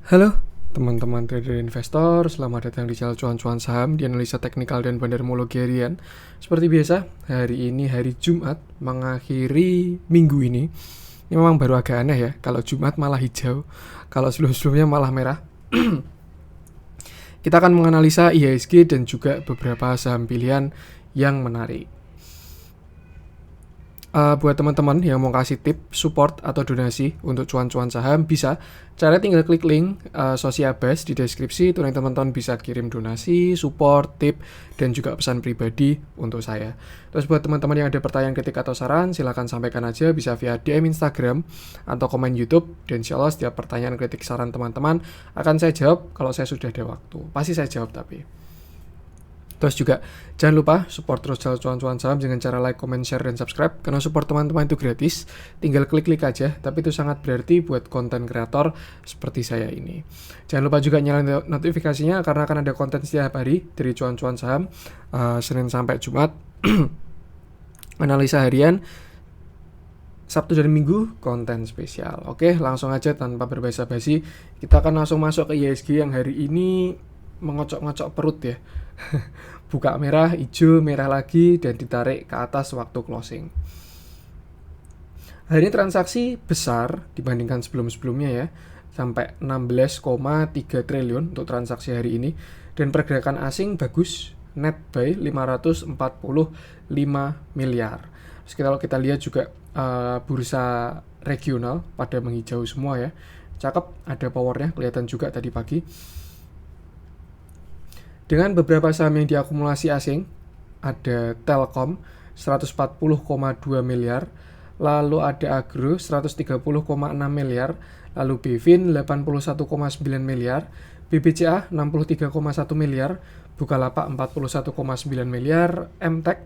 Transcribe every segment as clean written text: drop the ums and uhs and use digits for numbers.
Halo teman-teman trader investor, selamat datang di channel cuan-cuan saham di analisa teknikal dan bandarmologi harian. Seperti biasa, hari ini hari Jumat mengakhiri minggu ini. Ini memang baru agak aneh ya, kalau Jumat malah hijau, kalau sebelum-sebelumnya malah merah. Kita akan menganalisa IHSG dan juga beberapa saham pilihan yang menarik. Buat teman-teman yang mau kasih tip, support, atau donasi untuk cuan-cuan saham, bisa. Caranya tinggal klik link Sociabase di deskripsi. Itu teman-teman bisa kirim donasi, support, tip, dan juga pesan pribadi untuk saya. Terus buat teman-teman yang ada pertanyaan, kritik, atau saran, silahkan sampaikan aja, bisa via DM Instagram atau komen YouTube. Dan insya Allah setiap pertanyaan, kritik, saran teman-teman akan saya jawab kalau saya sudah ada waktu. Pasti saya jawab tapi. Terus juga jangan lupa support terus channel cuan-cuan saham dengan cara like, comment, share, dan subscribe. Karena support teman-teman itu gratis, tinggal klik-klik aja. Tapi itu sangat berarti buat konten kreator seperti saya ini. Jangan lupa juga nyalain notifikasinya karena akan ada konten setiap hari dari cuan-cuan saham, Senin sampai Jumat. Analisa harian, Sabtu dan Minggu konten spesial. Oke, langsung aja tanpa berbasa-basi, kita akan langsung masuk ke IHSG yang hari ini mengocok-ngocok perut ya. Buka merah, hijau, merah lagi, dan ditarik ke atas waktu closing. Hari ini transaksi besar dibandingkan sebelum-sebelumnya ya, sampai 16,3 triliun untuk transaksi hari ini. Dan pergerakan asing bagus, net buy 545 miliar. Terus kalau kita lihat juga bursa regional pada menghijau semua ya. Cakep, ada powernya, kelihatan juga tadi pagi. Dengan beberapa saham yang diakumulasi asing, ada Telkom 140,2 miliar, lalu ada Agro 130,6 miliar, lalu Bevin 81,9 miliar, BBCA 63,1 miliar, Bukalapak 41,9 miliar, MTEK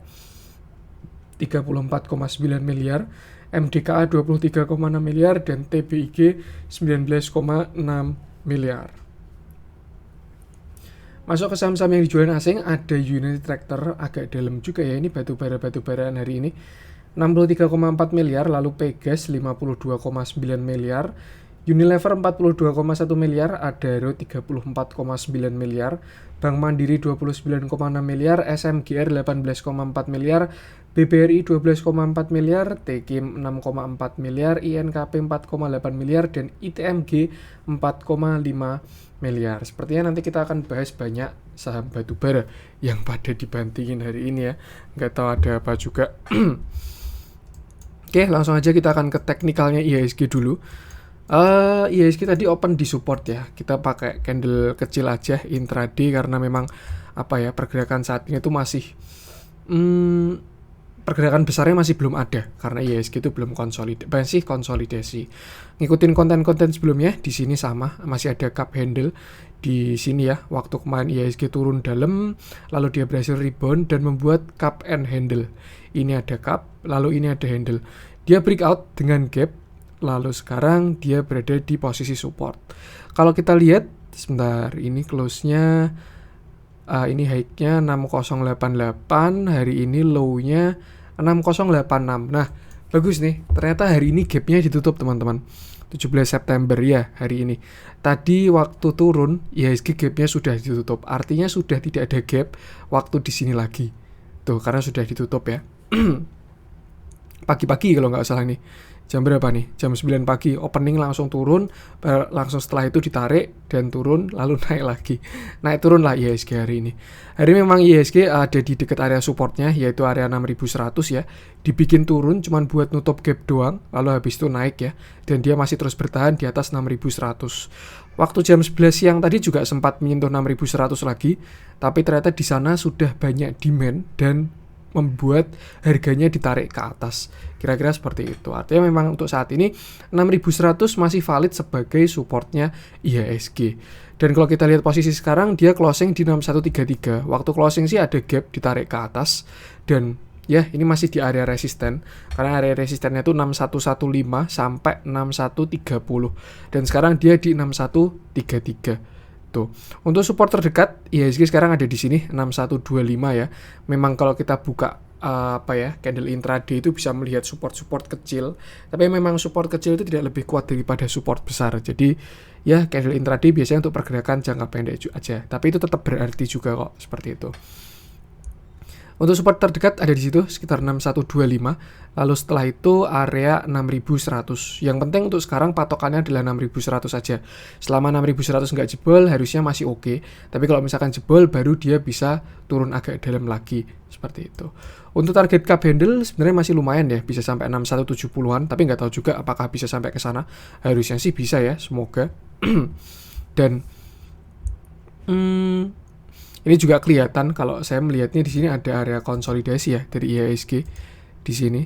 34,9 miliar, MDKA 23,6 miliar, dan TBIG 19,6 miliar. Masuk ke saham-saham yang dijualin asing, ada United Tractor, agak dalam juga ya, ini batubara-batubaraan hari ini 63,4 miliar, lalu Pegas 52,9 miliar, Unilever 42,1 miliar, Adaro 34,9 miliar, Bank Mandiri 29,6 miliar, SMGR 18,4 miliar, BBRI 12,4 miliar, Tekim 6,4 miliar, INKP 4,8 miliar, dan ITMG 4,5 miliar. Sepertinya nanti kita akan bahas banyak saham batubara yang pada dibantingin hari ini ya. Nggak tahu ada apa juga. Oke, langsung aja kita akan ke teknikalnya IHSG dulu. IHSG tadi open di support ya. Kita pakai candle kecil aja intraday karena memang pergerakan saat ini tuh masih pergerakan besarnya masih belum ada karena IHSG itu belum konsolidasi. Ngikutin konten-konten sebelumnya di sini sama, masih ada cup handle di sini ya. Waktu kemarin IHSG turun dalam, lalu dia berhasil rebound dan membuat cup and handle. Ini ada cup, lalu ini ada handle. Dia breakout dengan gap, lalu sekarang dia berada di posisi support. Kalau kita lihat sebentar, ini close-nya ini high-nya 6088, hari ini low-nya 6086. Nah, bagus nih. Ternyata hari ini gap-nya ditutup, teman-teman. 17 September ya, hari ini. Tadi waktu turun, IHSG gap-nya sudah ditutup. Artinya sudah tidak ada gap waktu di sini lagi. Tuh, karena sudah ditutup ya. Pagi-pagi kalau nggak salah nih. Jam berapa nih? Jam 9 pagi, opening langsung turun, langsung setelah itu ditarik dan turun, lalu naik lagi. Naik turun lah IHSG hari ini. Hari ini memang IHSG ada di dekat area supportnya, yaitu area 6100 ya. Dibikin turun cuman buat nutup gap doang, lalu habis itu naik ya. Dan dia masih terus bertahan di atas 6100. Waktu jam 11 siang tadi juga sempat menyentuh 6100 lagi, tapi ternyata di sana sudah banyak demand dan membuat harganya ditarik ke atas. Kira-kira seperti itu. Artinya memang untuk saat ini 6100 masih valid sebagai supportnya IHSG. Dan kalau kita lihat posisi sekarang, dia closing di 6133. Waktu closing sih ada gap ditarik ke atas. Dan ya ini masih di area resisten. Karena area resistennya itu 6115 sampai 6130. Dan sekarang dia di 6133. Tuh. Untuk support terdekat IHSG sekarang ada di sini 6125 ya. Memang kalau kita buka candle intraday itu bisa melihat support kecil, tapi memang support kecil itu tidak lebih kuat daripada support besar. Jadi ya candle intraday biasanya untuk pergerakan jangka pendek aja, tapi itu tetap berarti juga kok, seperti itu. Untuk support terdekat ada di situ sekitar 6125. Lalu setelah itu area 6100. Yang penting untuk sekarang patokannya adalah 6100 saja. Selama 6100 nggak jebol harusnya masih oke. Tapi kalau misalkan jebol baru dia bisa turun agak dalam lagi, seperti itu. Untuk target candle sebenarnya masih lumayan ya, bisa sampai 6170-an, tapi nggak tahu juga apakah bisa sampai ke sana. Harusnya sih bisa ya, semoga. Dan ini juga kelihatan kalau saya melihatnya di sini ada area konsolidasi ya dari IHSG di sini.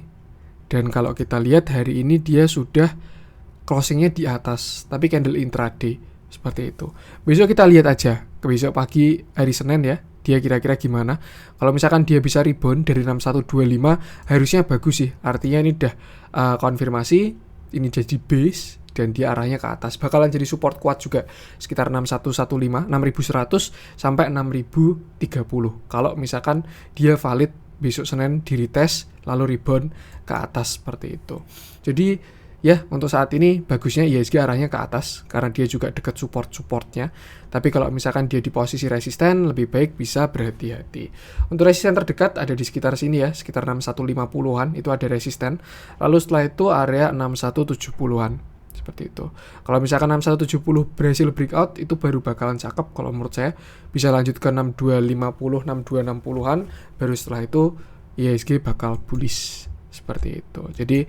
Dan kalau kita lihat hari ini dia sudah closingnya di atas, tapi candle intraday seperti itu. Besok kita lihat aja ke besok pagi hari Senin ya, dia kira-kira gimana. Kalau misalkan dia bisa rebound dari 6125 harusnya bagus sih. Artinya ini udah konfirmasi, ini jadi base dan dia arahnya ke atas, bakalan jadi support kuat juga sekitar 6115, 6100 sampai 6030. Kalau misalkan dia valid besok Senin di retest lalu rebound ke atas seperti itu. Jadi ya untuk saat ini bagusnya IHSG arahnya ke atas karena dia juga dekat supportnya. Tapi kalau misalkan dia di posisi resisten lebih baik bisa berhati-hati. Untuk resisten terdekat ada di sekitar sini ya, sekitar 6150-an itu ada resisten. Lalu setelah itu area 6170-an. Seperti itu. Kalau misalkan 6170 berhasil breakout itu baru bakalan cakep kalau menurut saya, bisa lanjut ke 6250, 6260-an, baru setelah itu IHSG bakal bullish seperti itu. Jadi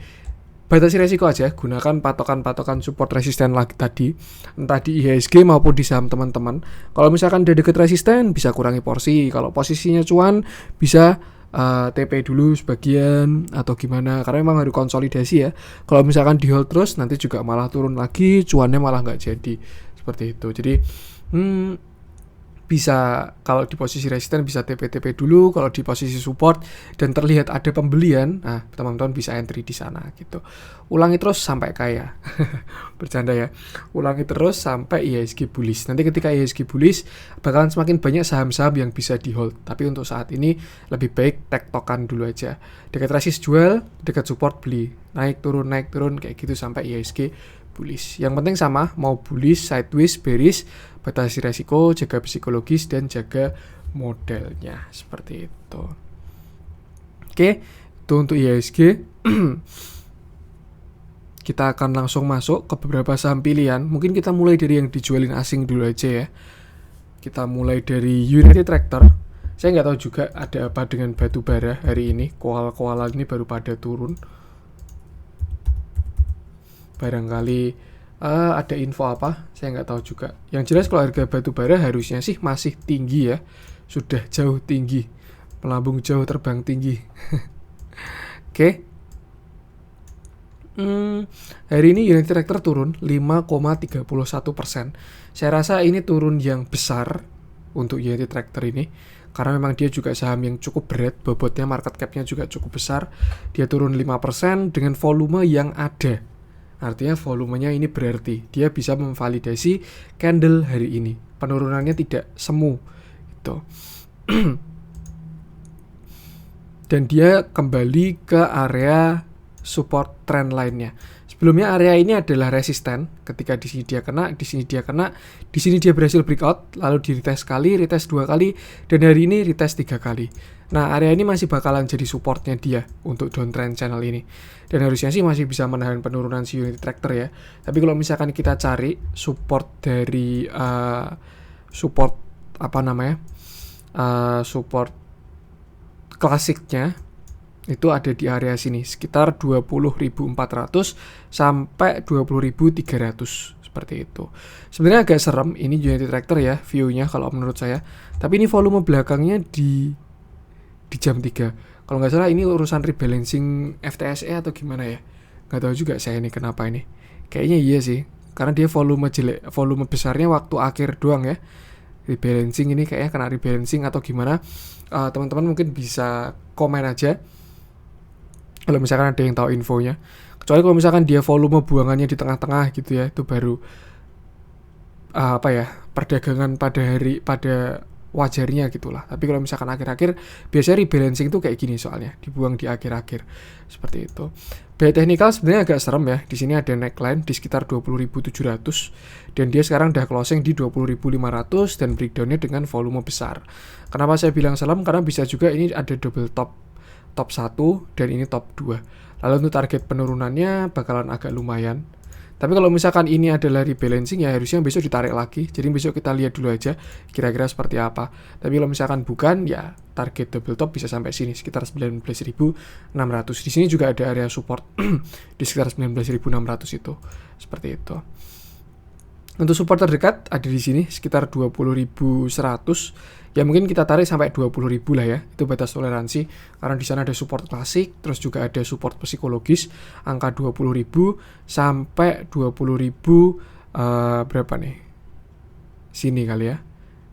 batasi resiko aja, gunakan patokan-patokan support resisten lagi tadi, entah di IHSG maupun di saham teman-teman. Kalau misalkan udah deket resisten bisa kurangi porsi, kalau posisinya cuan bisa TP dulu sebagian atau gimana, karena memang harus konsolidasi ya. Kalau misalkan di hold terus nanti juga malah turun lagi, cuannya malah nggak jadi, seperti itu. Jadi bisa kalau di posisi resisten bisa TP dulu, kalau di posisi support dan terlihat ada pembelian, nah teman-teman bisa entry di sana gitu. Ulangi terus sampai kaya. Bercanda ya. Ulangi terus sampai IHSG bullish. Nanti ketika IHSG bullish bakalan semakin banyak saham-saham yang bisa di hold. Tapi untuk saat ini lebih baik tektokan dulu aja. Dekat resist jual, dekat support beli. Naik turun kayak gitu sampai IHSG bullish. Yang penting sama, mau bullish, sideways, bearish, batasi resiko, jaga psikologis dan jaga modelnya, seperti itu. Oke, itu untuk IHSG. Kita akan langsung masuk ke beberapa saham pilihan. Mungkin kita mulai dari yang dijualin asing dulu aja ya. Kita mulai dari United Tractor. Saya nggak tahu juga ada apa dengan batu bara hari ini. Koala-koala ini baru pada turun. Barangkali ada info apa, saya nggak tahu juga. Yang jelas kalau harga batu bara harusnya sih masih tinggi ya, sudah jauh tinggi, melambung jauh terbang tinggi. Oke. Hari ini United Tractor turun 5,31%. Saya rasa ini turun yang besar untuk United Tractor ini, karena memang dia juga saham yang cukup berat, bobotnya market cap-nya juga cukup besar. Dia turun 5% dengan volume yang ada. Artinya volumenya ini berarti dia bisa memvalidasi candle hari ini. Penurunannya tidak semu gitu. Dan dia kembali ke area support trend line-nya. Sebelumnya area ini adalah resisten. Ketika di sini dia kena, di sini dia kena, di sini dia berhasil breakout, lalu di retest sekali, retest 2 kali, dan hari ini retest 3 kali. Nah, area ini masih bakalan jadi supportnya dia untuk downtrend channel ini. Dan harusnya sih masih bisa menahan penurunan si United Tractor ya. Tapi kalau misalkan kita cari support dari support klasiknya itu ada di area sini sekitar 20.400 sampai 20.300 seperti itu. Sebenarnya agak serem ini United Tractor ya view-nya kalau menurut saya. Tapi ini volume belakangnya di jam 3. Kalau nggak salah ini urusan rebalancing FTSE atau gimana ya. Nggak tahu juga saya ini kenapa ini. Kayaknya iya sih. Karena dia volume besarnya waktu akhir doang ya. Rebalancing ini kayaknya kena rebalancing atau gimana. Teman-teman mungkin bisa komen aja kalau misalkan ada yang tahu infonya. Kecuali kalau misalkan dia volume buangannya di tengah-tengah gitu ya. Itu baru perdagangan pada wajarnya gitulah. Tapi kalau misalkan akhir-akhir, biasanya rebalancing tuh kayak gini soalnya, dibuang di akhir-akhir seperti itu. Biaya teknikal sebenarnya agak serem ya. Di sini ada neckline di sekitar 20.700 dan dia sekarang udah closing di 20.500 dan breakdownnya dengan volume besar. Kenapa saya bilang serem? Karena bisa juga ini ada double top 1 dan ini top 2. Lalu untuk target penurunannya bakalan agak lumayan. Tapi kalau misalkan ini adalah rebalancing ya harusnya besok ditarik lagi. Jadi besok kita lihat dulu aja kira-kira seperti apa. Tapi kalau misalkan bukan ya target double top bisa sampai sini sekitar 19.600. Di sini juga ada area support di sekitar 19.600 itu. Seperti itu. Untuk support terdekat ada di sini sekitar 20.100. Ya mungkin kita tarik sampai 20.000 lah ya. Itu batas toleransi karena di sana ada support klasik, terus juga ada support psikologis angka 20.000 sampai 20.000 berapa nih? Sini kali ya.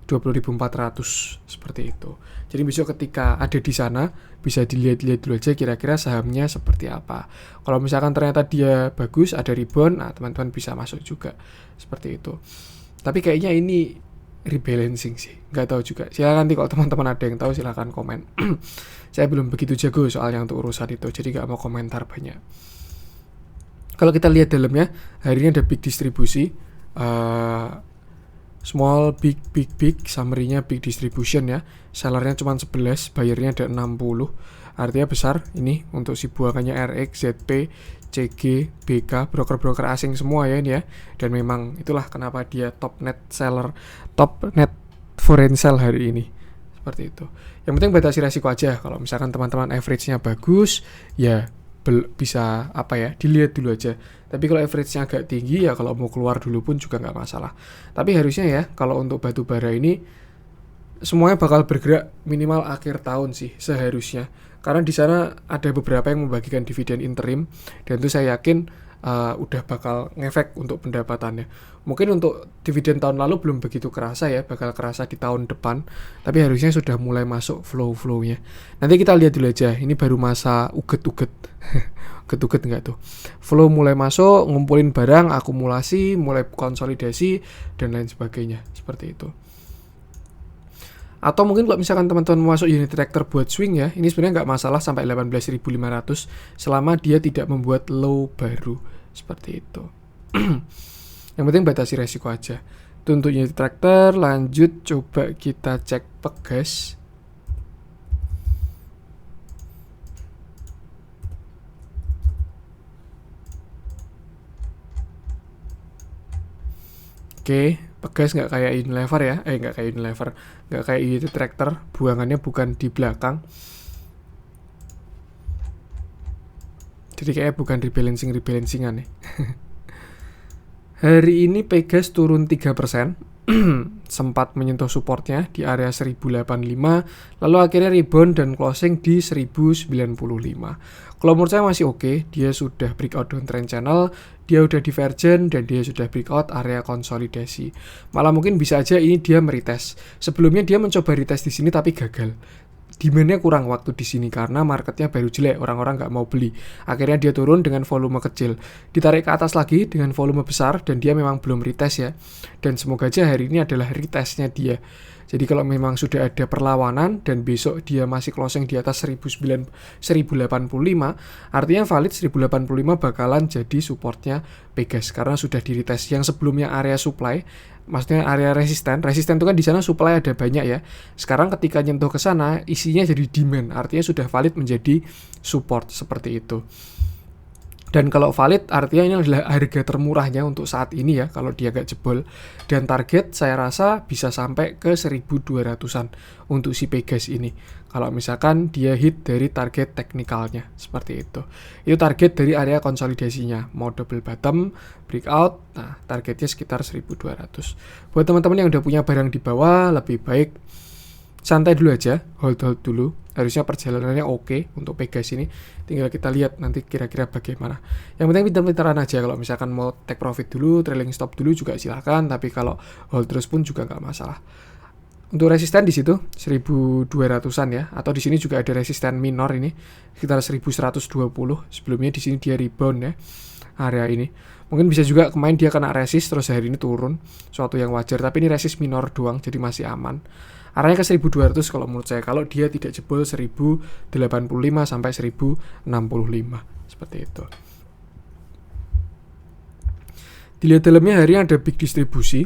20.400 seperti itu. Jadi besok ketika ada di sana bisa dilihat-lihat dulu aja kira-kira sahamnya seperti apa. Kalau misalkan ternyata dia bagus, ada rebound, nah teman-teman bisa masuk juga seperti itu. Tapi kayaknya ini rebalancing sih, nggak tahu juga. Silakan nanti kalau teman-teman ada yang tahu silakan komen. Saya belum begitu jago soalnya untuk urusan itu, jadi nggak mau komentar banyak. Kalau kita lihat dalamnya, hari ini ada big distribusi. Small, big, summary-nya big distribution ya. Sellernya cuma 11, buyernya ada 60. Artinya besar ini untuk si buahannya RX, ZP, CG, BK, broker-broker asing semua ya ini ya. Dan memang itulah kenapa dia top net seller, top net foreign sell hari ini. Seperti itu. Yang penting batasi resiko aja. Kalau misalkan teman-teman average-nya bagus, ya bisa dilihat dulu aja. Tapi kalau average-nya agak tinggi ya kalau mau keluar dulu pun juga nggak masalah. Tapi harusnya ya kalau untuk batu bara ini semuanya bakal bergerak minimal akhir tahun sih seharusnya. Karena di sana ada beberapa yang membagikan dividen interim dan itu saya yakin udah bakal ngefek untuk pendapatannya. Mungkin untuk dividen tahun lalu belum begitu kerasa ya, bakal kerasa di tahun depan. Tapi harusnya sudah mulai masuk flow-flownya. Nanti kita lihat dulu aja, ini baru masa uget-uget. Uget-uget enggak tuh. Flow mulai masuk, ngumpulin barang, akumulasi, mulai konsolidasi, dan lain sebagainya. Seperti itu. Atau mungkin kalau misalkan teman-teman mau masuk unit tracker buat swing ya, ini sebenarnya nggak masalah sampai 18.500 selama dia tidak membuat low baru. Seperti itu. Yang penting batasi resiko aja. Itu untuk unit tracker. Lanjut coba kita cek Pegas. Oke, Pegas nggak kayak Unilever ya. Nggak kayak Unilever. Nggak kayak unit tracker. Buangannya bukan di belakang. Jadi kayaknya bukan rebalancingan nih. Hari ini Pegas turun 3%. Sempat menyentuh supportnya di area 1085, lalu akhirnya rebound dan closing di 1095. Kalau menurut saya masih oke, dia sudah breakout downtrend channel, dia udah divergent dan dia sudah breakout area konsolidasi. Malah mungkin bisa aja ini dia meretest. Sebelumnya dia mencoba retest di sini tapi gagal. Demand-nya kurang waktu di sini karena marketnya baru jelek, orang-orang nggak mau beli. Akhirnya dia turun dengan volume kecil, ditarik ke atas lagi dengan volume besar dan dia memang belum retest ya. Dan semoga aja hari ini adalah retestnya dia. Jadi kalau memang sudah ada perlawanan dan besok dia masih closing di atas 1085, artinya valid 1085 bakalan jadi supportnya Pegas karena sudah di retest. Yang sebelumnya area supply, maksudnya area resisten itu kan di sana supply ada banyak ya. Sekarang ketika nyentuh ke sana isinya jadi demand, artinya sudah valid menjadi support seperti itu. Dan kalau valid artinya ini adalah harga termurahnya untuk saat ini ya kalau dia gak jebol. Dan target saya rasa bisa sampai ke 1200-an untuk si Pegas ini. Kalau misalkan dia hit dari target teknikalnya seperti itu. Itu target dari area konsolidasinya. Mau double bottom, breakout, nah targetnya sekitar 1200. Buat teman-teman yang udah punya barang di bawah lebih baik santai dulu aja, hold dulu. Harusnya perjalanannya oke untuk Pegas ini. Tinggal kita lihat nanti kira-kira bagaimana. Yang penting pintar-pintaran aja. Kalau misalkan mau take profit dulu, trailing stop dulu juga silakan. Tapi kalau hold terus pun juga nggak masalah. Untuk resisten di situ 1200-an ya. Atau di sini juga ada resisten minor ini sekitar 1120. Sebelumnya di sini dia rebound ya. area ini. Mungkin bisa juga kemarin dia kena resist terus hari ini turun, suatu yang wajar, tapi ini resist minor doang jadi masih aman. Arahnya ke 1200 kalau menurut saya, kalau dia tidak jebol 1085 sampai 1065 seperti itu. Dilihat dalamnya hari ini ada big distribusi,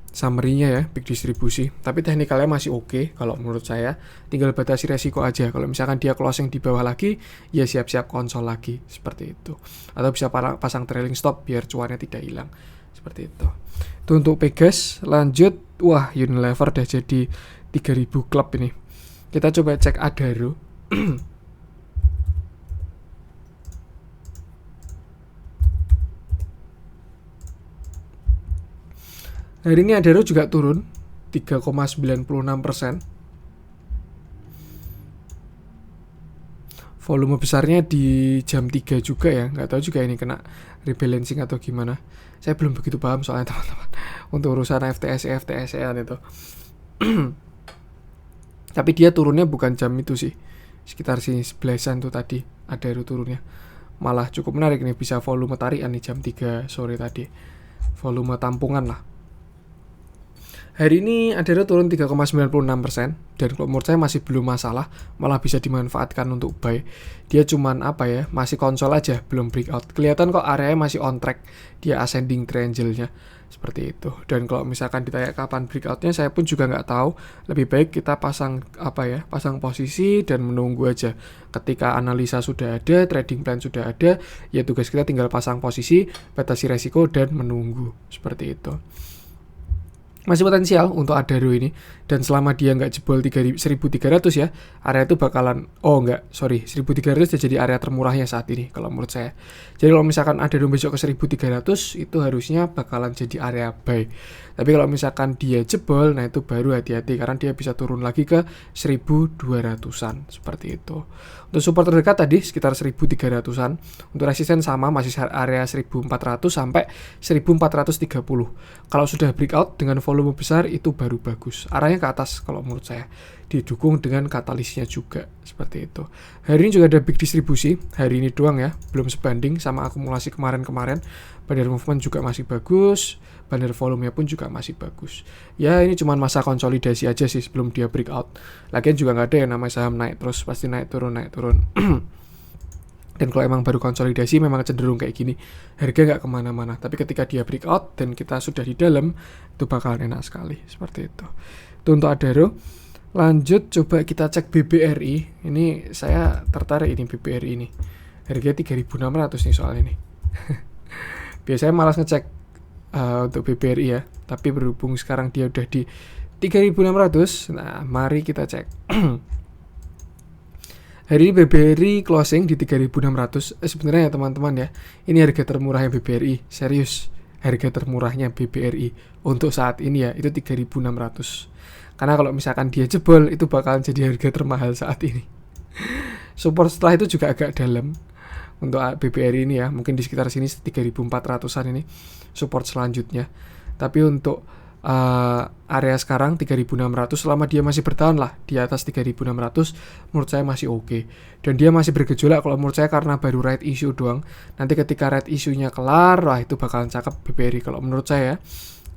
summary-nya ya, big distribusi, tapi teknikalnya masih oke kalau menurut saya. Tinggal batasi resiko aja. Kalau misalkan dia closing di bawah lagi, ya siap-siap konsol lagi seperti itu. Atau bisa pasang trailing stop biar cuannya tidak hilang seperti itu. Itu untuk Pegas. Lanjut, wah Unilever udah jadi 3000 klub ini. Kita coba cek Adaro. Hari ini Adaro juga turun 3,96%. Volume besarnya di jam 3 juga ya. Nggak tahu juga ini kena rebalancing atau gimana. Saya belum begitu paham soalnya teman-teman untuk urusan FTSE-an itu. Tapi dia turunnya bukan jam itu sih. Sekitar sini 11-an tuh tadi Adaro turunnya. Malah cukup menarik nih, bisa volume tarikan nih jam 3 sore tadi. Volume tampungan lah. Hari ini Adaro turun 3,96%, dan kalau menurut saya masih belum masalah, malah bisa dimanfaatkan untuk buy. Dia cuman masih konsol aja, belum breakout. Kelihatan kok areanya masih on track, dia ascending triangle-nya seperti itu. Dan kalau misalkan ditanya kapan breakout-nya, saya pun juga nggak tahu. Lebih baik kita pasang posisi dan menunggu aja. Ketika analisa sudah ada, trading plan sudah ada, ya tugas kita tinggal pasang posisi, batasi resiko dan menunggu seperti itu. Masih potensial untuk Adaro ini, dan selama dia nggak jebol 1300 ya, area itu bakalan 1300 udah jadi area termurahnya saat ini kalau menurut saya. Jadi kalau misalkan Adaro besok ke 1300, itu harusnya bakalan jadi area buy. Tapi kalau misalkan dia jebol, nah itu baru hati-hati karena dia bisa turun lagi ke 1200-an seperti itu. Untuk support terdekat tadi sekitar 1300-an. Untuk resisten sama, masih area 1400 sampai 1430. Kalau sudah breakout dengan volume besar itu baru bagus. Arahnya ke atas kalau menurut saya. Didukung dengan katalisnya juga seperti itu. Hari ini juga ada big distribusi. Hari ini doang ya, belum sebanding sama akumulasi kemarin-kemarin. Bandar movement juga masih bagus, bandar volumenya pun juga masih bagus. Ya ini cuma masa konsolidasi aja sih sebelum dia breakout. Lagian juga nggak ada yang namanya saham naik terus, pasti naik turun. Dan kalau emang baru konsolidasi memang cenderung kayak gini, harga nggak kemana-mana. Tapi ketika dia breakout dan kita sudah di dalam, itu bakalan enak sekali seperti itu. Itu untuk Adaro. Lanjut coba kita cek BBRI. Ini saya tertarik ini BBRI ini. Harga 3.600 nih soal ini. Biasanya malas ngecek untuk BBRI ya, tapi berhubung sekarang dia udah di 3.600, nah mari kita cek. Hari ini BBRI closing di 3.600. Sebenarnya ya teman-teman ya, ini harga termurahnya BBRI, serius. Harga termurahnya BBRI untuk saat ini ya, itu 3.600. Karena kalau misalkan dia jebol, itu bakalan jadi harga termahal saat ini. Support setelah itu juga agak dalam untuk BBRI ini ya, mungkin di sekitar sini 3.400-an ini support selanjutnya. Tapi untuk area sekarang 3.600, selama dia masih bertahan lah di atas 3.600, menurut saya masih oke. Dan dia masih bergejolak kalau menurut saya karena baru right issue doang. Nanti ketika right issue-nya kelar, wah itu bakalan cakep BBRI kalau menurut saya.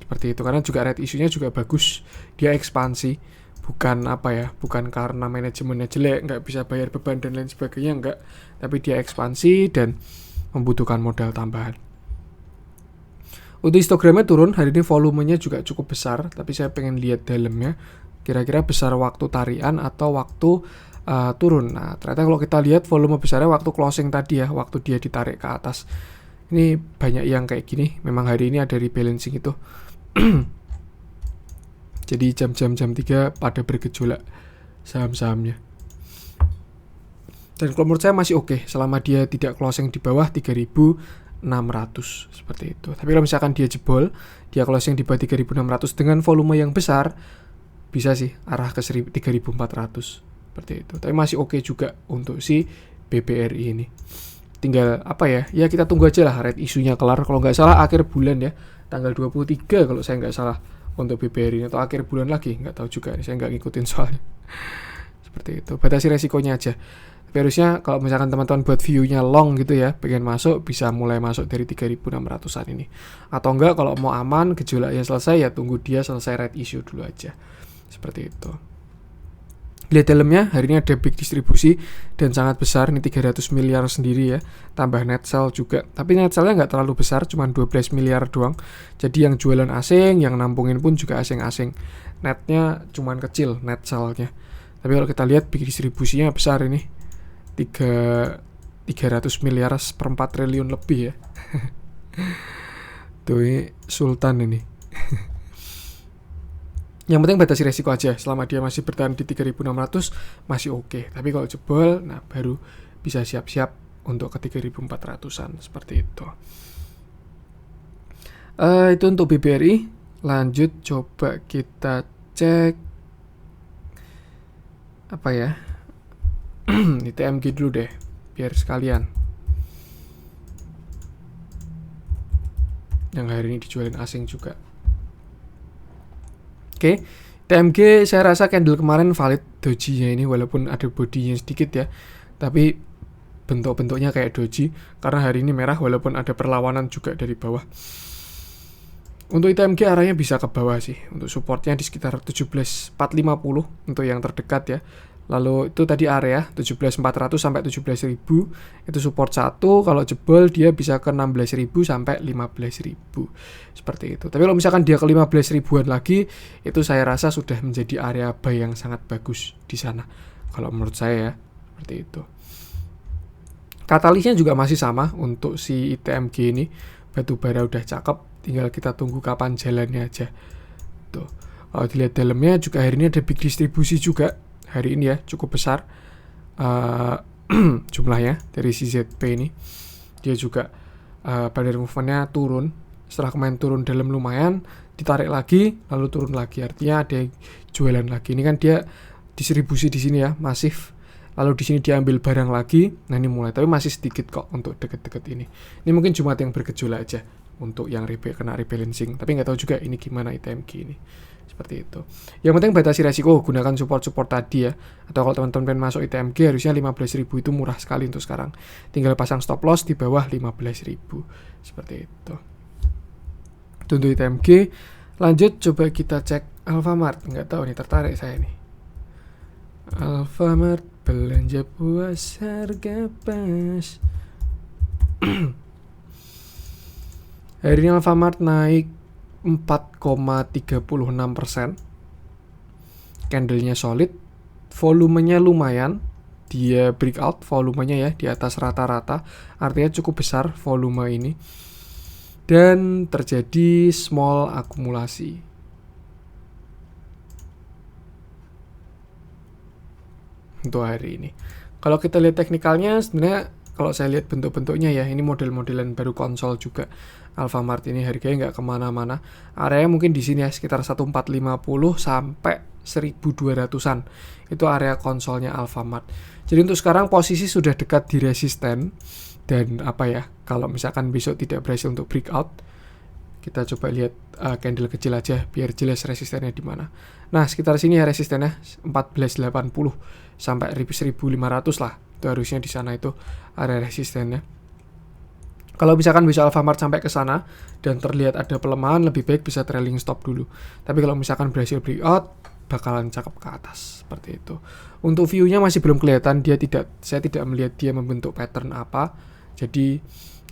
Seperti itu, karena juga right issue-nya juga bagus. Dia ekspansi, bukan bukan karena manajemennya jelek, nggak bisa bayar beban dan lain sebagainya, enggak. Tapi dia ekspansi dan membutuhkan modal tambahan. Untuk histogramnya turun, hari ini volumenya juga cukup besar, tapi saya pengen lihat dalamnya, kira-kira besar waktu tarian atau waktu turun. Nah, ternyata kalau kita lihat volume besarnya waktu closing tadi ya, waktu dia ditarik ke atas. Ini banyak yang kayak gini, memang hari ini ada rebalancing itu. Jadi jam 3 pada bergejolak saham-sahamnya. Dan kalau menurut saya masih oke selama dia tidak closing di bawah 3.600 seperti itu. Tapi kalau misalkan dia jebol, dia closing di bawah 3.600 dengan volume yang besar, bisa sih arah ke 3.400 seperti itu. Tapi masih oke juga untuk si BBRI ini. Tinggal ya kita tunggu aja lah red isunya kelar. Kalau nggak salah akhir bulan ya, tanggal 23 kalau saya nggak salah untuk BBRI, atau akhir bulan lagi, nggak tahu juga nih, saya nggak ngikutin soalnya. Seperti itu, batasi resikonya aja. Tapi harusnya kalau misalkan teman-teman buat view-nya long gitu ya, pengen masuk bisa mulai masuk dari 3.600-an ini. Atau enggak kalau mau aman, gejolaknya selesai ya tunggu dia selesai right issue dulu aja. Seperti itu. Lihat dalamnya, hari ini ada big distribusi dan sangat besar, ini 300 miliar sendiri ya, tambah net sell juga. Tapi net sell-nya nggak terlalu besar, cuma 12 miliar doang. Jadi yang jualan asing, yang nampungin pun juga asing-asing. Netnya cuma kecil, net sell-nya. Tapi kalau kita lihat big distribusinya besar ini, 300 miliar per 4 triliun lebih ya. Tuh ini Sultan ini. Yang penting batasi resiko aja. Selama dia masih bertahan di 3.600 masih oke. Tapi kalau jebol, nah baru bisa siap-siap untuk ke 3.400-an seperti itu. Itu untuk BBRI. Lanjut coba kita cek apa ya? Di TMG dulu deh, biar sekalian. Yang hari ini dijualin asing juga. Oke, TMG saya rasa candle kemarin valid doji-nya ini walaupun ada bodinya sedikit ya. Tapi bentuk-bentuknya kayak doji karena hari ini merah walaupun ada perlawanan juga dari bawah. Untuk TMG arahnya bisa ke bawah sih. Untuk supportnya di sekitar 17.450 untuk yang terdekat ya. Lalu itu tadi area 17.400 sampai 17.000 itu support 1, kalau jebol dia bisa ke 16.000 sampai 15.000 seperti itu. Tapi kalau misalkan dia ke 15.000-an lagi itu saya rasa sudah menjadi area buy yang sangat bagus di sana kalau menurut saya ya, seperti itu. Katalisnya juga masih sama untuk si ITMG ini, batu bara udah cakep, tinggal kita tunggu kapan jalannya aja. Tuh. Kalau dilihat dalamnya juga hari ini ada big distribusi juga. Hari ini ya cukup besar jumlahnya dari si ZP ini. Dia juga pada movementnya turun. Setelah kemarin turun dalam lumayan, ditarik lagi lalu turun lagi. Artinya ada jualan lagi. Ini kan dia distribusi di sini ya, masif. Lalu di sini diambil barang lagi. Nah ini mulai, tapi masih sedikit kok untuk deket-deket ini. Ini mungkin cuma yang bergejolak aja untuk yang kena rebalancing. Tapi nggak tahu juga ini gimana ITMG ini. Seperti itu. Yang penting batasi resiko, gunakan support-support tadi ya. Atau kalau teman-teman pengen masuk ITMG harusnya 15.000 itu murah sekali untuk sekarang. Tinggal pasang stop loss di bawah 15.000. Seperti itu. Untuk ITMG. Lanjut coba kita cek Alfamart. Nggak tahu nih, tertarik saya nih. Alfamart belanja puas harga pas. Hari ini Alfamart naik 4,36%. Candlenya solid, volumenya lumayan, dia breakout volumenya ya di atas rata-rata, artinya cukup besar volume ini. Dan terjadi small akumulasi. Untuk hari ini. Kalau kita lihat teknikalnya sebenarnya kalau saya lihat bentuk-bentuknya ya, ini model-modelan baru konsol juga. Alfamart ini harganya nggak kemana-mana. Area mungkin di sini ya sekitar 1450 sampai 1200-an. Itu area konsolnya Alfamart. Jadi untuk sekarang posisi sudah dekat di resisten dan apa ya? Kalau misalkan besok tidak berhasil untuk breakout, kita coba lihat candle kecil aja biar jelas resistennya di mana. Nah, sekitar sini ya resistennya 1480 sampai 1500 lah. Itu harusnya di sana itu area resistennya. Kalau misalkan bisa Alfamart sampai ke sana dan terlihat ada pelemahan, lebih baik bisa trailing stop dulu. Tapi kalau misalkan berhasil breakout, bakalan cakep ke atas seperti itu. Untuk view-nya masih belum kelihatan, saya tidak melihat dia membentuk pattern apa. Jadi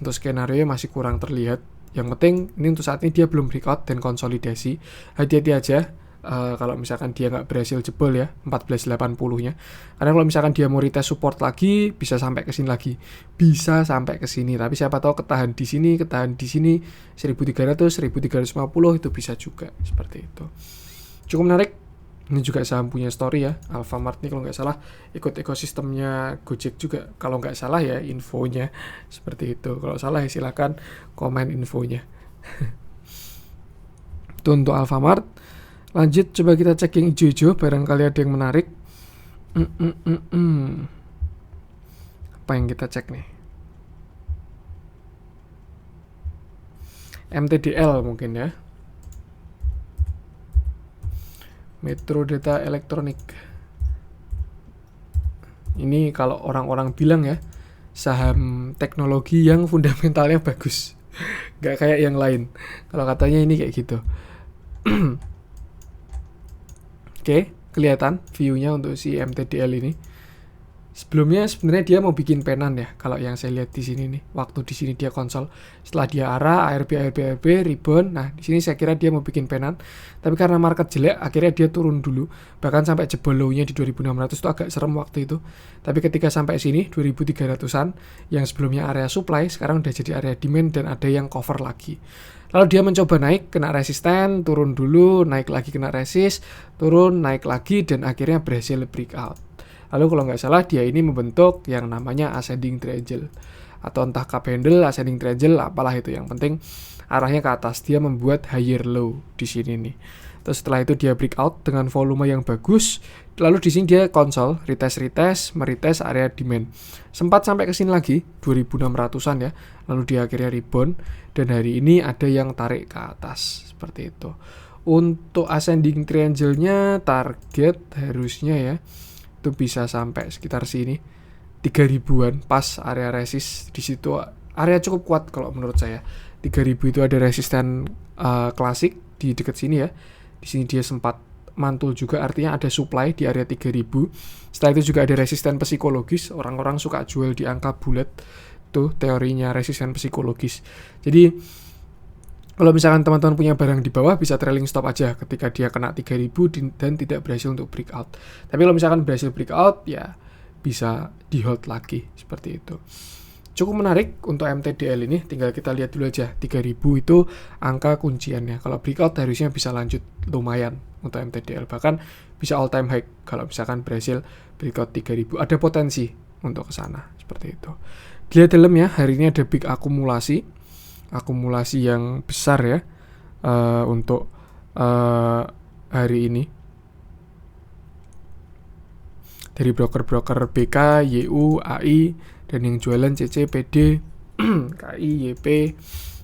untuk skenario masih kurang terlihat. Yang penting ini untuk saat ini dia belum breakout dan konsolidasi. Hati-hati aja. Kalau misalkan dia nggak berhasil jebol ya 1480-nya. Karena kalau misalkan dia mau retest support lagi bisa sampai ke sini lagi. Bisa sampai ke sini, tapi siapa tahu ketahan di sini 1300, 1350 itu bisa juga seperti itu. Cukup menarik. Ini juga saham punya story ya. Alfamart ini kalau nggak salah ikut ekosistemnya Gojek juga. Kalau nggak salah ya infonya seperti itu. Kalau salah ya silakan komen infonya. Itu untuk Alfamart. Lanjut coba kita cek yang hijau-hijau, barangkali ada yang menarik. Apa yang kita cek nih? MTDL mungkin ya. Metro Data Elektronik. Ini kalau orang-orang bilang ya, saham teknologi yang fundamentalnya bagus. Gak kayak yang lain. Kalau katanya ini kayak gitu. Oke, kelihatan view-nya untuk si MTDL ini. Sebelumnya sebenarnya dia mau bikin penan ya, kalau yang saya lihat di sini nih. Waktu di sini dia konsol, setelah dia arah ARB, rebound. Nah, di sini saya kira dia mau bikin penan. Tapi karena market jelek, akhirnya dia turun dulu. Bahkan sampai jebol low-nya di 2600 itu agak serem waktu itu. Tapi ketika sampai sini 2300-an, yang sebelumnya area supply, sekarang udah jadi area demand dan ada yang cover lagi. Lalu dia mencoba naik, kena resisten, turun dulu, naik lagi kena resist, turun, naik lagi, dan akhirnya berhasil breakout. Lalu kalau nggak salah dia ini membentuk yang namanya ascending triangle. Atau entah cup handle, ascending triangle, apalah itu. Yang penting arahnya ke atas. Dia membuat higher low di sini nih. Terus setelah itu dia breakout dengan volume yang bagus. Lalu di sini dia konsol, retest, meretest area demand. Sempat sampai ke sini lagi, 2600-an ya. Lalu dia akhirnya rebound. Dan hari ini ada yang tarik ke atas. Seperti itu. Untuk ascending triangle-nya target harusnya ya, itu bisa sampai sekitar sini 3000-an pas area resist. Di situ area cukup kuat kalau menurut saya. 3000 itu ada resisten klasik di dekat sini ya. Di sini dia sempat mantul juga, artinya ada supply di area 3000. Setelah itu juga ada resisten psikologis. Orang-orang suka jual di angka bulat. Tuh teorinya resisten psikologis. Jadi kalau misalkan teman-teman punya barang di bawah, bisa trailing stop aja ketika dia kena 3000 dan tidak berhasil untuk breakout. Tapi kalau misalkan berhasil breakout, ya bisa di hold lagi, seperti itu. Cukup menarik untuk MTDL ini, tinggal kita lihat dulu aja. 3000 itu angka kunciannya. Kalau breakout harusnya bisa lanjut lumayan untuk MTDL. Bahkan bisa all time high kalau misalkan berhasil breakout 3000. Ada potensi untuk ke sana, seperti itu. Dilihat dalam ya, hari ini ada big akumulasi yang besar ya untuk hari ini dari broker-broker BK, YU, AI, dan yang jualan CC, PD, KI, YP.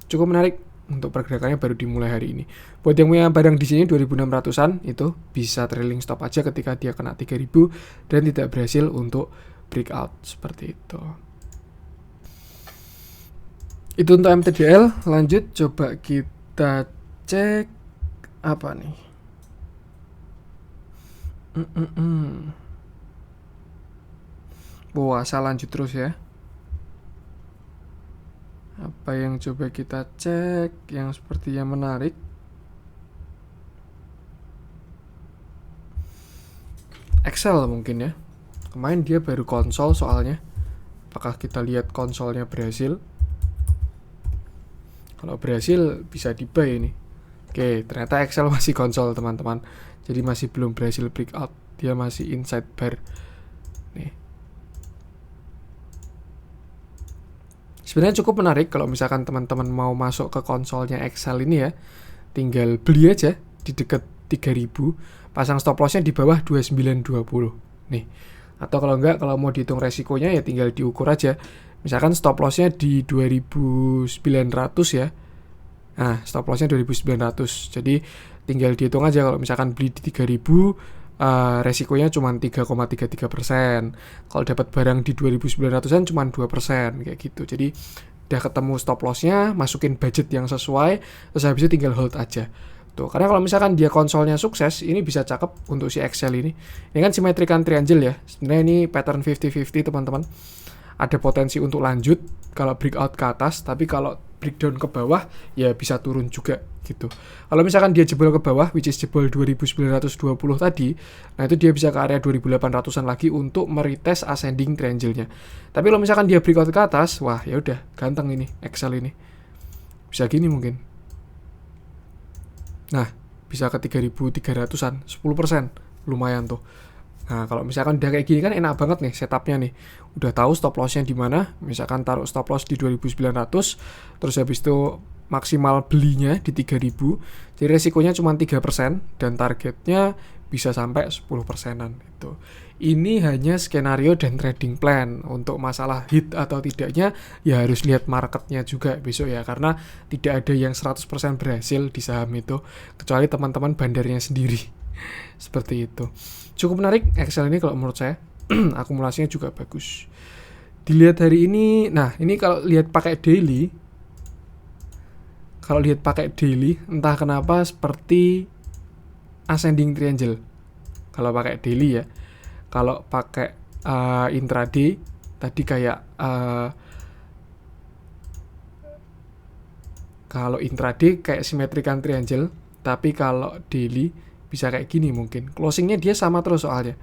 Cukup menarik untuk pergerakannya baru dimulai hari ini. Buat yang punya barang di sini 2600-an itu bisa trailing stop aja ketika dia kena 3000 dan tidak berhasil untuk breakout, seperti itu. Itu untuk MTDL. Lanjut coba kita cek apa nih. Puasa lanjut terus ya. Apa yang coba kita cek yang sepertinya menarik. Excel mungkin ya. Kemarin dia baru konsol soalnya. Apakah kita lihat konsolnya berhasil? Kalau berhasil bisa di buy ini. Oke, ternyata Excel masih konsol teman-teman. Jadi masih belum berhasil breakout. Dia masih inside bar. Nih. Sebenarnya cukup menarik kalau misalkan teman-teman mau masuk ke konsolnya Excel ini ya. Tinggal beli aja di dekat 3000. Pasang stop lossnya di bawah 2920. Nih. Atau kalau enggak, kalau mau dihitung resikonya ya tinggal diukur aja. Misalkan stop lossnya di 2900 ya. Nah, stop lossnya 2900. Jadi tinggal dihitung aja kalau misalkan beli di 3000, resikonya cuma 3,33%. Kalau dapat barang di 2900-an cuma 2%, kayak gitu. Jadi udah ketemu stop lossnya, masukin budget yang sesuai, terus habis itu tinggal hold aja. Tuh, karena kalau misalkan dia konsolnya sukses, ini bisa cakep untuk si Excel ini. Ini kan symmetrical triangle ya. Sebenarnya ini pattern 50-50 teman-teman. Ada potensi untuk lanjut kalau breakout ke atas, tapi kalau breakdown ke bawah ya bisa turun juga gitu. Kalau misalkan dia jebol ke bawah, which is jebol 2920 tadi, nah itu dia bisa ke area 2800-an lagi untuk meretest ascending triangle-nya. Tapi kalau misalkan dia breakout ke atas, wah ya udah ganteng ini Excel ini. Bisa gini mungkin. Nah, bisa ke 3300-an, 10%. Lumayan tuh. Nah, kalau misalkan udah kayak gini kan enak banget nih setupnya nih. Udah tahu stop lossnya di mana. Misalkan taruh stop loss di 2900, terus habis itu maksimal belinya di 3000. Jadi resikonya cuma 3% dan targetnya bisa sampai 10%-an itu. Ini hanya skenario dan trading plan. Untuk masalah hit atau tidaknya ya harus lihat marketnya juga besok ya, karena tidak ada yang 100% berhasil di saham itu kecuali teman-teman bandarnya sendiri. Seperti itu. Cukup menarik Excel ini kalau menurut saya. Akumulasinya juga bagus. Dilihat hari ini, nah ini kalau lihat pakai daily, entah kenapa seperti ascending triangle. Kalau pakai daily ya, kalau pakai intraday tadi kayak kalau intraday kayak symmetrical triangle, tapi kalau daily bisa kayak gini mungkin. Closingnya dia sama terus soalnya.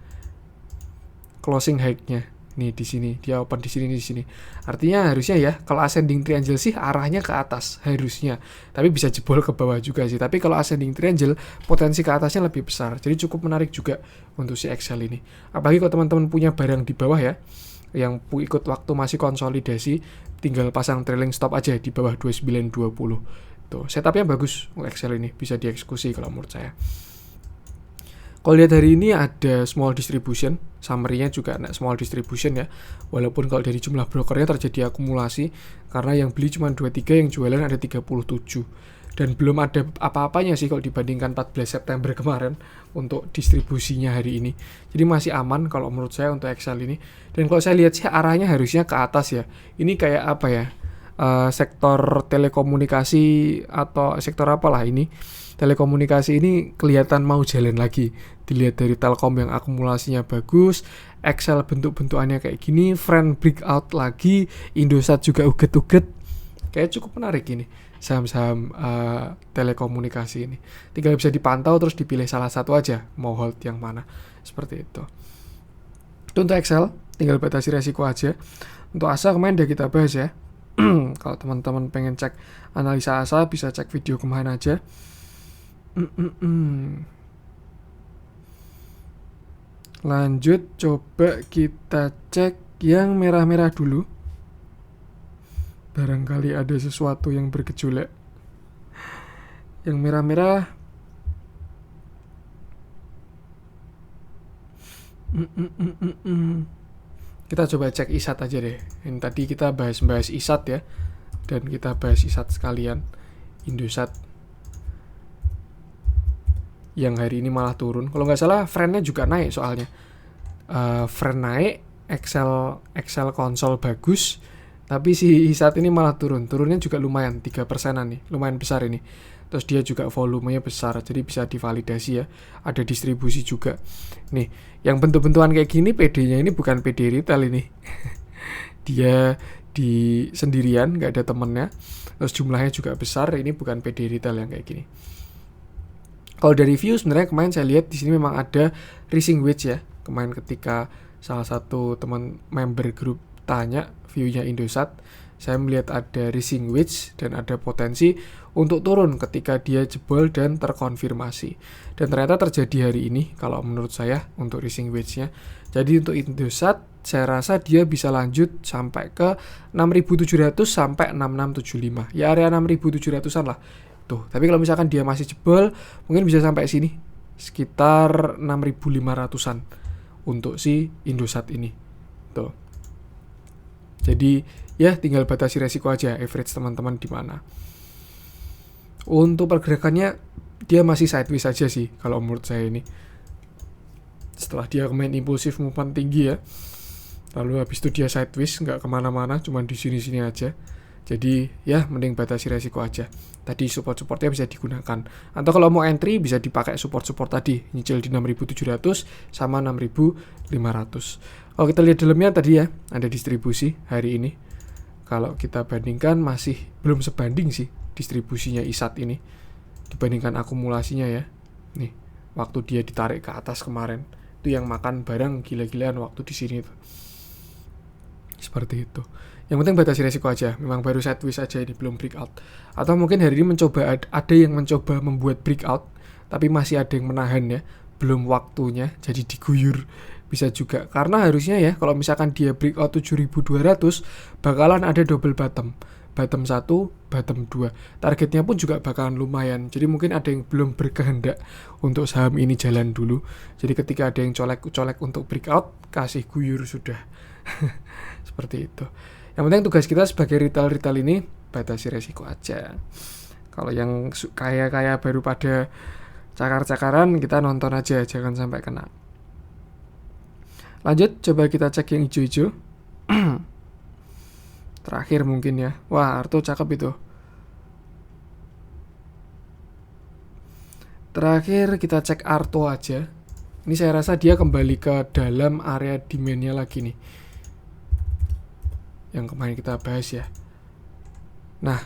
Closing high-nya nih di sini, dia open di sini. Artinya harusnya ya, kalau ascending triangle sih arahnya ke atas harusnya. Tapi bisa jebol ke bawah juga sih. Tapi kalau ascending triangle potensi ke atasnya lebih besar. Jadi cukup menarik juga untuk si Excel ini. Apalagi kalau teman-teman punya barang di bawah ya, yang ikut waktu masih konsolidasi, tinggal pasang trailing stop aja di bawah 2920. Tuh, setupnya bagus Excel ini, bisa dieksekusi kalau menurut saya. Kalau lihat hari ini ada small distribution, summary-nya juga ada small distribution ya. Walaupun kalau dari jumlah brokernya terjadi akumulasi, karena yang beli cuma 23, yang jualan ada 37. Dan belum ada apa-apanya sih kalau dibandingkan 14 September kemarin untuk distribusinya hari ini. Jadi masih aman kalau menurut saya untuk Excel ini. Dan kalau saya lihat sih arahnya harusnya ke atas ya. Ini kayak apa ya? Sektor telekomunikasi atau sektor apalah ini. Telekomunikasi ini kelihatan mau jalan lagi. Dilihat dari Telkom yang akumulasinya bagus, Excel bentuk-bentukannya kayak gini, Friend breakout lagi, Indosat juga uget-uget. Kayak cukup menarik ini saham-saham telekomunikasi ini. Tinggal bisa dipantau terus dipilih salah satu aja, mau hold yang mana. Seperti itu. Itu untuk Excel, tinggal batasi resiko aja. Untuk ASA kemarin udah kita bahas ya. Kalau teman-teman pengen cek analisa ASA bisa cek video kemarin aja. Lanjut, coba kita cek yang merah-merah dulu. Barangkali ada sesuatu yang bergejolak. Yang merah-merah kita coba cek ISAT aja deh. Ini tadi kita bahas ISAT ya, dan kita bahas ISAT sekalian. Indosat yang hari ini malah turun. Kalau nggak salah friend-nya juga naik soalnya. Friend naik, Excel konsol bagus, tapi si ISAT ini malah turun. Turunnya juga lumayan, 3%-an nih, lumayan besar ini. Terus dia juga volumenya besar, jadi bisa divalidasi ya. Ada distribusi juga. Nih, yang bentuk-bentukan kayak gini PD-nya ini bukan PD retail ini. Dia di sendirian, nggak ada temennya. Terus jumlahnya juga besar, ini bukan PD retail yang kayak gini. Kalau dari view sebenarnya kemarin saya lihat di sini memang ada rising wedge ya. Kemarin ketika salah satu teman member grup tanya view-nya Indosat, saya melihat ada rising wedge dan ada potensi untuk turun ketika dia jebol dan terkonfirmasi. Dan ternyata terjadi hari ini kalau menurut saya untuk rising wedge-nya. Jadi untuk Indosat saya rasa dia bisa lanjut sampai ke 6.700 sampai 6.675. Ya area 6.700-an lah. Tuh, tapi kalau misalkan dia masih jebol, mungkin bisa sampai sini, sekitar 6.500-an untuk si Indosat ini. Tuh. Jadi, ya tinggal batasi resiko aja, average teman-teman di mana. Untuk pergerakannya, dia masih sideways aja sih, kalau menurut saya ini. Setelah dia main impulsif movement tinggi ya, lalu habis itu dia sideways, nggak kemana-mana, cuma di sini-sini aja. Jadi ya mending batasi resiko aja. Tadi support-supportnya bisa digunakan. Atau kalau mau entry bisa dipakai support-support tadi, nyicil di 6.700 sama 6.500. Kalau kita lihat dalamnya tadi ya, ada distribusi hari ini. Kalau kita bandingkan masih belum sebanding sih distribusinya ISAT ini dibandingkan akumulasinya ya. Nih, waktu dia ditarik ke atas kemarin, itu yang makan barang gila-gilaan waktu di sini tuh. Seperti itu. Yang penting batasi resiko aja. Memang baru sideways aja ini, belum breakout. Atau mungkin hari ini ada yang mencoba membuat breakout, tapi masih ada yang menahan ya, belum waktunya, jadi diguyur. Bisa juga. Karena harusnya ya, kalau misalkan dia breakout 7.200, bakalan ada double bottom. Bottom 1, bottom 2. Targetnya pun juga bakalan lumayan. Jadi mungkin ada yang belum berkehendak untuk saham ini jalan dulu. Jadi ketika ada yang colek untuk breakout, kasih guyur sudah. Seperti itu. Yang penting tugas kita sebagai retail ini batasi resiko aja. Kalau yang kaya baru pada cakar-cakaran, kita nonton aja, jangan sampai kena. Lanjut, coba kita cek yang hijau-hijau. Terakhir mungkin ya. Wah, Arto cakep itu. Terakhir kita cek Arto aja. Ini saya rasa dia kembali ke dalam area demand-nya lagi nih, yang kemarin kita bahas ya. Nah,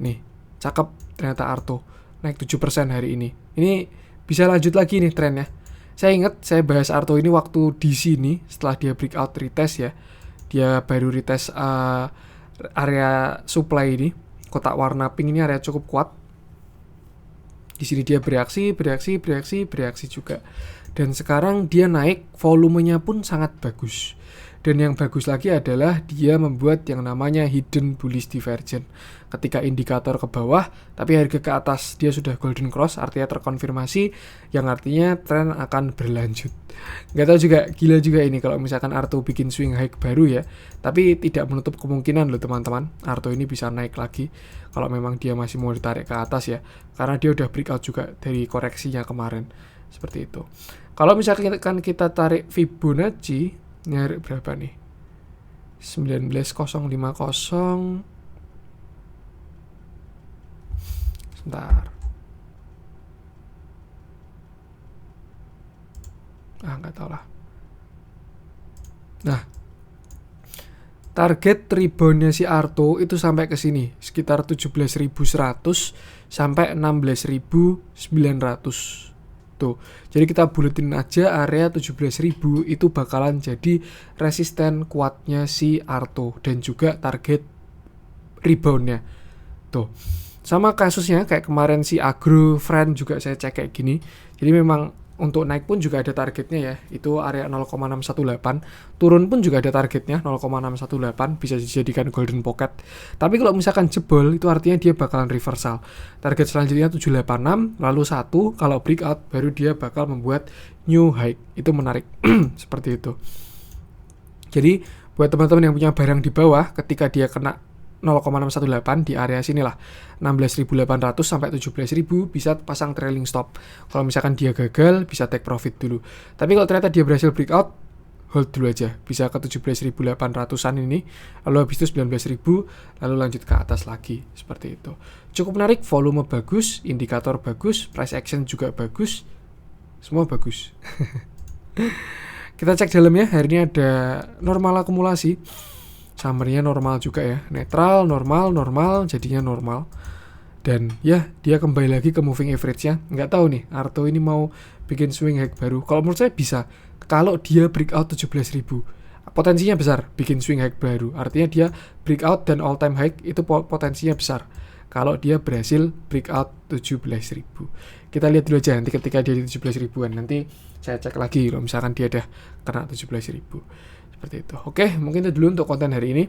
nih, cakep ternyata Arto. Naik 7% hari ini. Ini bisa lanjut lagi nih trennya. Saya ingat saya bahas Arto ini waktu di sini setelah dia breakout retest ya. Dia baru retest area supply ini. Kotak warna pink ini area cukup kuat. Di sini dia bereaksi juga. Dan sekarang dia naik, volumenya pun sangat bagus. Dan yang bagus lagi adalah dia membuat yang namanya hidden bullish divergence. Ketika indikator ke bawah, tapi harga ke atas, dia sudah golden cross, artinya terkonfirmasi, yang artinya tren akan berlanjut. Nggak tahu juga, gila juga ini kalau misalkan Arto bikin swing high baru ya. Tapi tidak menutup kemungkinan loh teman-teman, Arto ini bisa naik lagi kalau memang dia masih mau ditarik ke atas ya. Karena dia udah breakout juga dari koreksinya kemarin. Seperti itu. Kalau misalkan kita tarik Fibonacci, nyari berapa nih? 19050. Sebentar. Nggak tahu lah. Nah, target reboundnya si Arto itu sampai ke sini, sekitar 17.100 sampai 16.900. Tuh. Jadi kita buletin aja area 17.000 itu bakalan jadi resisten kuatnya si Arto dan juga target reboundnya. Tuh. Sama kasusnya kayak kemarin si Agro Friend juga saya cek kayak gini. Jadi memang untuk naik pun juga ada targetnya ya. Itu area 0,618. Turun pun juga ada targetnya 0,618, bisa dijadikan golden pocket. Tapi kalau misalkan jebol itu artinya dia bakalan reversal. Target selanjutnya 786, lalu 1 kalau breakout baru dia bakal membuat new high. Itu menarik. Seperti itu. Jadi buat teman-teman yang punya barang di bawah, ketika dia kena 0,618 di area sinilah 16.800 sampai 17.000 bisa pasang trailing stop. Kalau misalkan dia gagal bisa take profit dulu. Tapi kalau ternyata dia berhasil breakout, hold dulu aja. Bisa ke 17.800-an ini, lalu habis itu 19.000, lalu lanjut ke atas lagi. Seperti itu. Cukup menarik, volume bagus, indikator bagus, price action juga bagus. Semua bagus. Kita cek dalamnya, hari ini ada normal akumulasi. Summary-nya normal juga ya, netral, normal, jadinya normal. Dan ya, dia kembali lagi ke moving average-nya. Nggak tahu nih, Arto ini mau bikin swing high baru. Kalau menurut saya bisa, kalau dia breakout 17.000, potensinya besar bikin swing high baru. Artinya dia breakout dan all time high itu potensinya besar. Kalau dia berhasil breakout 17.000. Kita lihat dulu aja nanti ketika dia di 17.000-an. Nanti saya cek lagi kalau misalkan dia udah kena 17.000. Seperti itu. Oke, mungkin itu dulu untuk konten hari ini.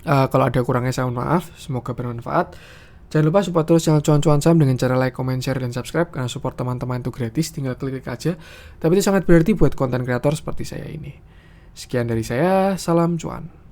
Kalau ada kurangnya saya mohon maaf. Semoga bermanfaat. Jangan lupa support terus channel Cuan-Cuan Saham dengan cara like, comment, share, dan subscribe. Karena support teman-teman itu gratis, tinggal klik aja. Tapi itu sangat berarti buat konten kreator seperti saya ini. Sekian dari saya, salam cuan.